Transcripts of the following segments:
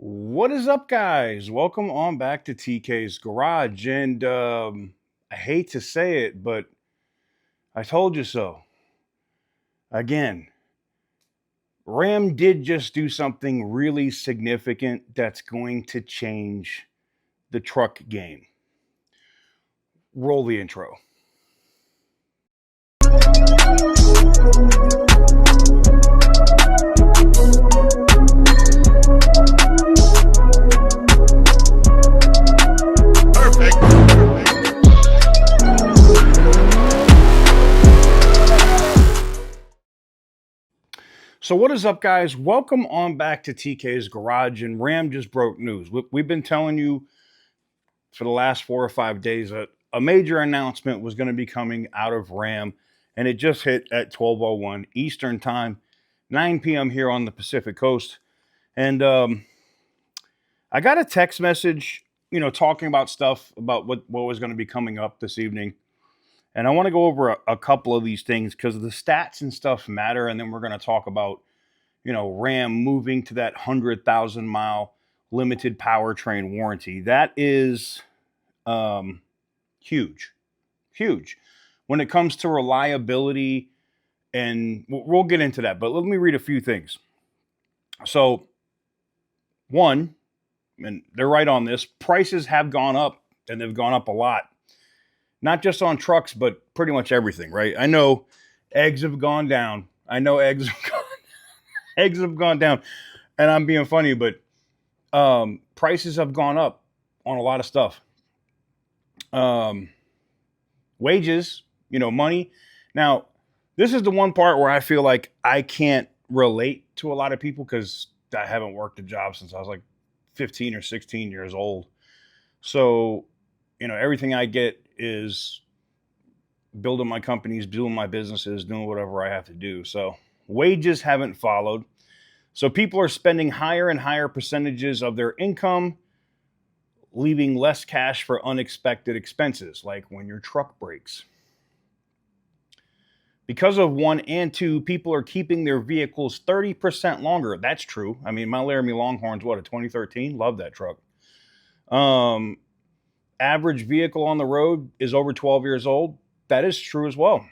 What is up, guys? Welcome on back to TK's Garage. And I hate to say it, but I told you so. Again, Ram did just do something really significant that's going to change the truck game. Roll the intro. So, what is up, guys? Welcome on back to TK's Garage. And Ram just broke news. We've been telling you for the last 4 or 5 days that a major announcement was going to be coming out of Ram, and it just hit at 12:01 Eastern Time, 9 p.m. here on the Pacific Coast. And I got a text message, talking about stuff about what was going to be coming up this evening. And I want to go over a couple of these things because the stats and stuff matter. And then we're going to talk about, Ram moving to that 100,000-mile limited powertrain warranty. That is huge, huge when it comes to reliability. And we'll get into that. But let me read a few things. So, one, and they're right on this, prices have gone up, and they've gone up a lot. Not just on trucks, but pretty much everything, right? I know eggs have gone down. Eggs have gone down, and I'm being funny, but prices have gone up on a lot of stuff. Wages, money. Now, this is the one part where I feel like I can't relate to a lot of people because I haven't worked a job since I was like 15 or 16 years old. So, everything I get is building my companies, doing my businesses, doing whatever I have to do. So wages haven't followed. So people are spending higher and higher percentages of their income, leaving less cash for unexpected expenses, like when your truck breaks. Because of one and two, people are keeping their vehicles 30% longer. That's true. I mean, my Laramie Longhorn's a 2013? Love that truck. Average vehicle on the road is over 12 years old. That is true as well.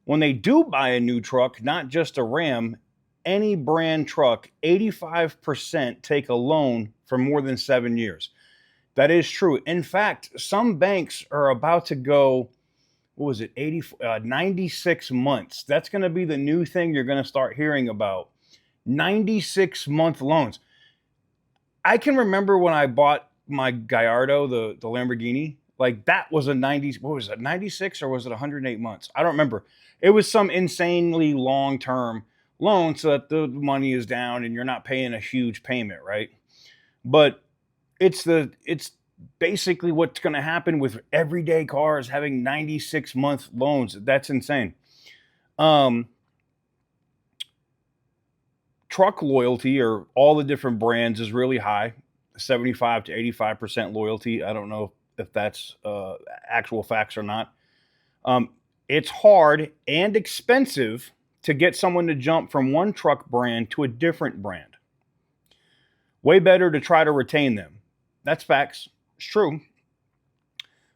When they do buy a new truck, not just a Ram, any brand truck, 85% take a loan for more than 7 years. That is true. In fact, some banks are about to go, 96 months. That's going to be the new thing you're going to start hearing about. 96-month loans. I can remember when I bought my Gallardo, the Lamborghini, like that was a 96 or was it 108 months? I don't remember. It was some insanely long-term loan so that the money is down and you're not paying a huge payment, right? But it's basically what's going to happen with everyday cars having 96-month loans. That's insane. Truck loyalty or all the different brands is really high. 75 to 85% loyalty. I don't know if that's actual facts or not. It's hard and expensive to get someone to jump from one truck brand to a different brand. Way better to try to retain them. That's facts. It's true.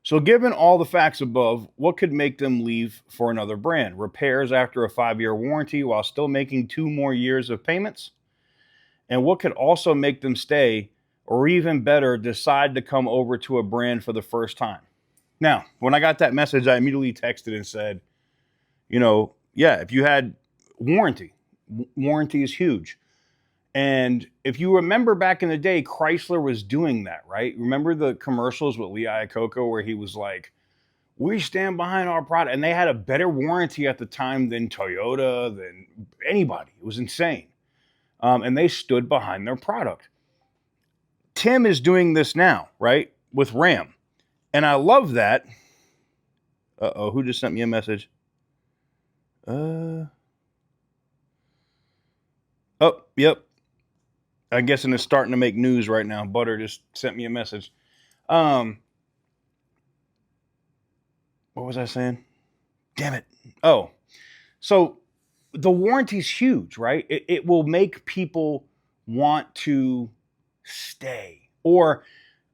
So given all the facts above, what could make them leave for another brand? Repairs after a 5-year warranty while still making 2 more years of payments? And what could also make them stay, or even better, decide to come over to a brand for the first time? Now, when I got that message, I immediately texted and said, if you had warranty is huge. And if you remember back in the day, Chrysler was doing that, right? Remember the commercials with Lee Iacocca where he was like, we stand behind our product. And they had a better warranty at the time than Toyota, than anybody. It was insane. And they stood behind their product. Tim is doing this now, right? With Ram. And I love that. Uh-oh, who just sent me a message? Oh, yep. I'm guessing it's starting to make news right now. Butter just sent me a message. What was I saying? Damn it. Oh, so the warranty's huge, right? It will make people want to stay. Or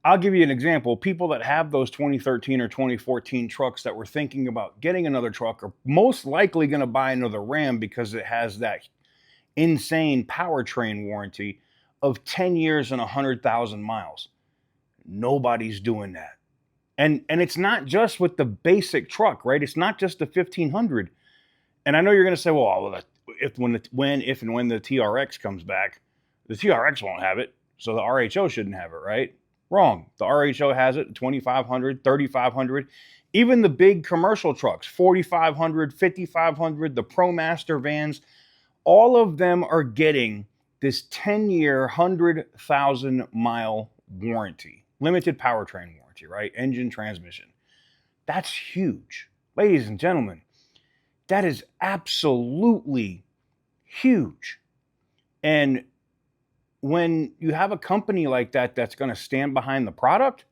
I'll give you an example. People that have those 2013 or 2014 trucks that were thinking about getting another truck are most likely going to buy another Ram because it has that insane powertrain warranty of 10 years and 100,000 miles. Nobody's doing that. And it's not just with the basic truck, right? It's not just the 1500. And I know you're going to say, well, if and when the TRX comes back, the TRX won't have it, so the RHO shouldn't have it, right? Wrong. The RHO has it, 2500, 3500, even the big commercial trucks, 4500, 5500, the ProMaster vans, all of them are getting this 10-year, 100,000-mile warranty, limited powertrain warranty, right? Engine, transmission. That's huge. Ladies and gentlemen, that is absolutely huge. And when you have a company like that that's going to stand behind the product,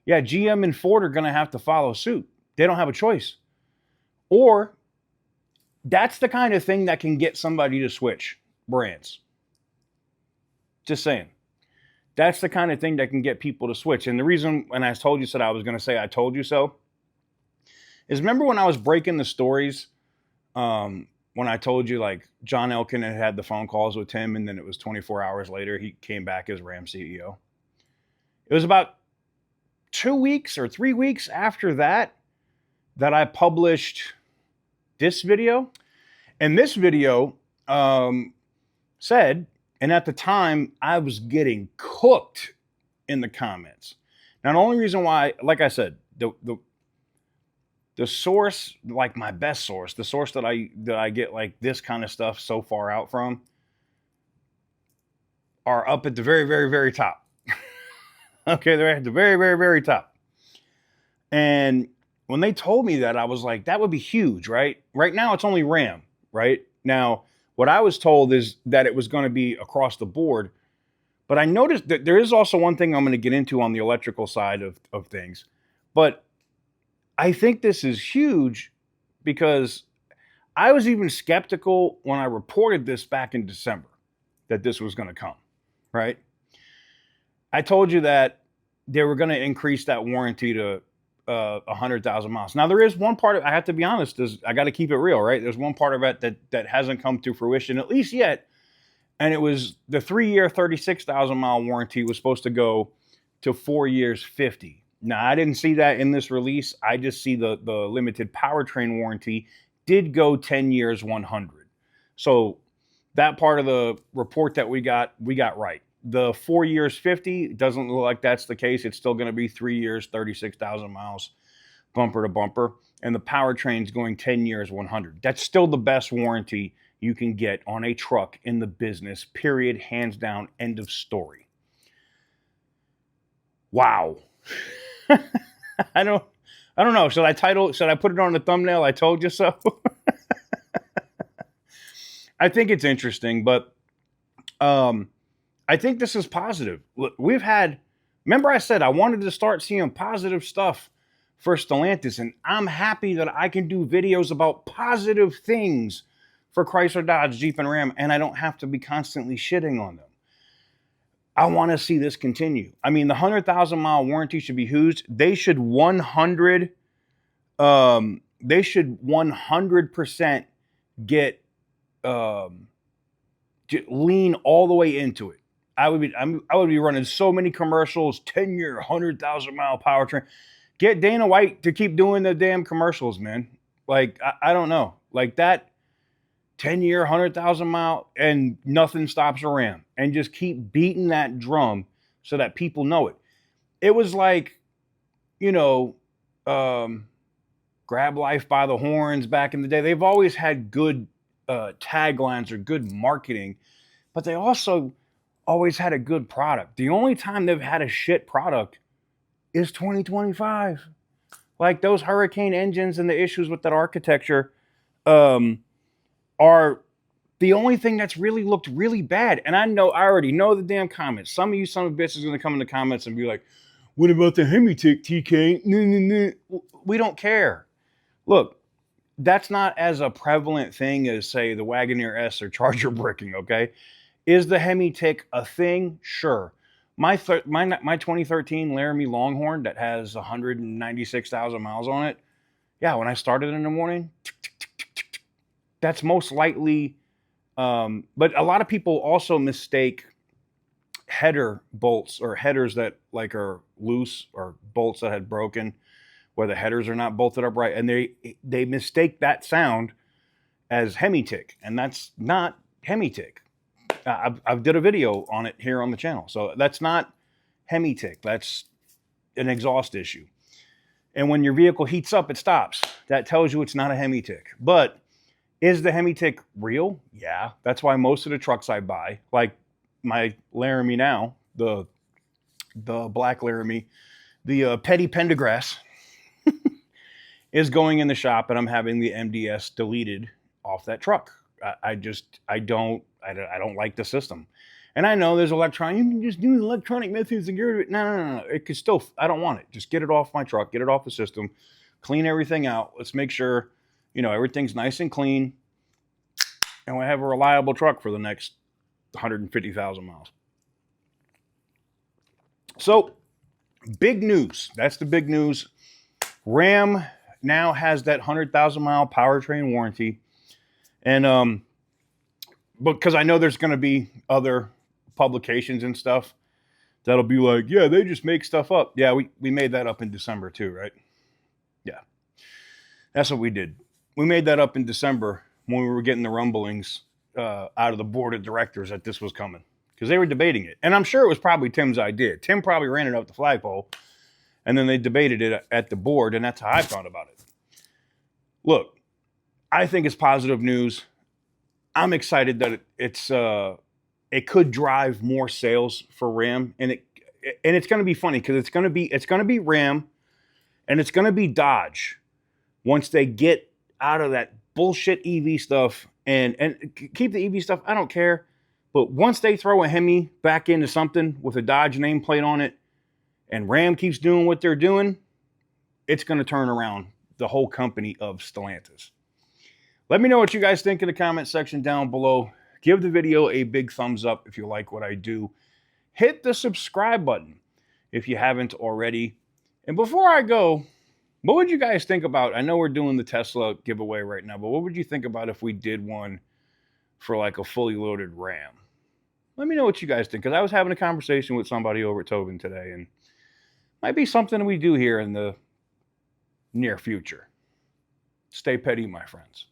yeah, GM and Ford are going to have to follow suit. They don't have a choice. Or that's the kind of thing that can get somebody to switch brands. Just saying. That's the kind of thing that can get people to switch. And the reason when I told you that I was going to say I told you so is, remember when I was breaking the stories, when I told you like John Elkann had the phone calls with Tim, and then it was 24 hours later he came back as Ram CEO. It was about 2 weeks or 3 weeks after that I published this video. And this video said, and at the time I was getting cooked in the comments. Now the only reason why, like I said, the source, like my best source, the source that I get like this kind of stuff so far out from, are up at the very, very, very top. Okay, they're at the very, very, very top. And when they told me that, I was like, that would be huge, right? Right now, it's only Ram, right? Now, what I was told is that it was going to be across the board. But I noticed that there is also one thing I'm going to get into on the electrical side of things. But I think this is huge because I was even skeptical when I reported this back in December that this was going to come, right? I told you that they were going to increase that warranty to 100,000 miles. Now, there is one part of, I have to be honest, I got to keep it real, right? There's one part of it that hasn't come to fruition, at least yet. And it was the 3-year, 36,000 mile warranty was supposed to go to 4 years, 50. Now, I didn't see that in this release. I just see the limited powertrain warranty did go 10 years, 100. So that part of the report that we got right. The 4 years, 50, doesn't look like that's the case. It's still going to be 3 years, 36,000 miles, bumper to bumper. And the powertrain's going 10 years, 100. That's still the best warranty you can get on a truck in the business, period, hands down, end of story. Wow. I don't know. Should I put it on the thumbnail? I told you so. I think it's interesting, but I think this is positive. Look, remember I said I wanted to start seeing positive stuff for Stellantis, and I'm happy that I can do videos about positive things for Chrysler, Dodge, Jeep, and Ram, and I don't have to be constantly shitting on them. I want to see this continue. I mean, the 100,000 mile warranty should be huge. They should 100%, get lean all the way into it. I would be running so many commercials, 10-year, 100,000 mile powertrain. Get Dana White to keep doing the damn commercials, man. Like, I don't know. Like that 10-year, 100,000 mile, and nothing stops a Ram. And just keep beating that drum so that people know it. It was like, grab life by the horns back in the day. They've always had good taglines or good marketing, but they also always had a good product. The only time they've had a shit product is 2025. Like those Hurricane engines and the issues with that architecture are the only thing that's really looked really bad. And I already know the damn comments. Some of you son of bitches are going to come in the comments and be like, what about the HemiTick, TK? Nah. We don't care. Look, that's not as a prevalent thing as, say, the Wagoneer S or Charger bricking, okay? Is the HemiTick a thing? Sure. My 2013 Laramie Longhorn that has 196,000 miles on it. Yeah, when I started in the morning, that's most likely. But a lot of people also mistake header bolts or headers that like are loose or bolts that had broken, where the headers are not bolted up right, and they mistake that sound as HemiTick, and that's not HemiTick. I've did a video on it here on the channel, so that's not HemiTick. That's an exhaust issue. And when your vehicle heats up, it stops. That tells you it's not a HemiTick. But is the HemiTick real? Yeah, that's why most of the trucks I buy, like my Laramie now, the black Laramie, the Petty Pendergrass, is going in the shop, and I'm having the MDS deleted off that truck. I don't like the system. And I know there's electronic, you can just do electronic methods and get rid of it. No. It could still, I don't want it. Just get it off my truck, get it off the system, clean everything out. Let's make sure, everything's nice and clean. And we have a reliable truck for the next 150,000 miles. So, big news. That's the big news. Ram now has that 100,000 mile powertrain warranty. And because I know there's going to be other publications and stuff that'll be like, yeah, they just make stuff up. Yeah, we made that up in December too, right? Yeah, that's what we did. We made that up in December when we were getting the rumblings out of the board of directors that this was coming, because they were debating it. And I'm sure it was probably Tim's idea. Tim probably ran it up the flagpole, and then they debated it at the board, and that's how I found about it. Look, I think it's positive news. I'm excited that it could drive more sales for Ram, and it's going to be funny because it's going to be Ram, and it's going to be Dodge once they get out of that bullshit EV stuff and keep the EV stuff. I don't care, but once they throw a Hemi back into something with a Dodge nameplate on it, and Ram keeps doing what they're doing, it's going to turn around the whole company of Stellantis. Let me know what you guys think in the comment section down below. Give the video a big thumbs up if you like what I do. Hit the subscribe button if you haven't already. And before I go, what would you guys think about, I know we're doing the Tesla giveaway right now, but what would you think about if we did one for like a fully loaded Ram? Let me know what you guys think, because I was having a conversation with somebody over at Tobin today, and might be something we do here in the near future. Stay petty, my friends.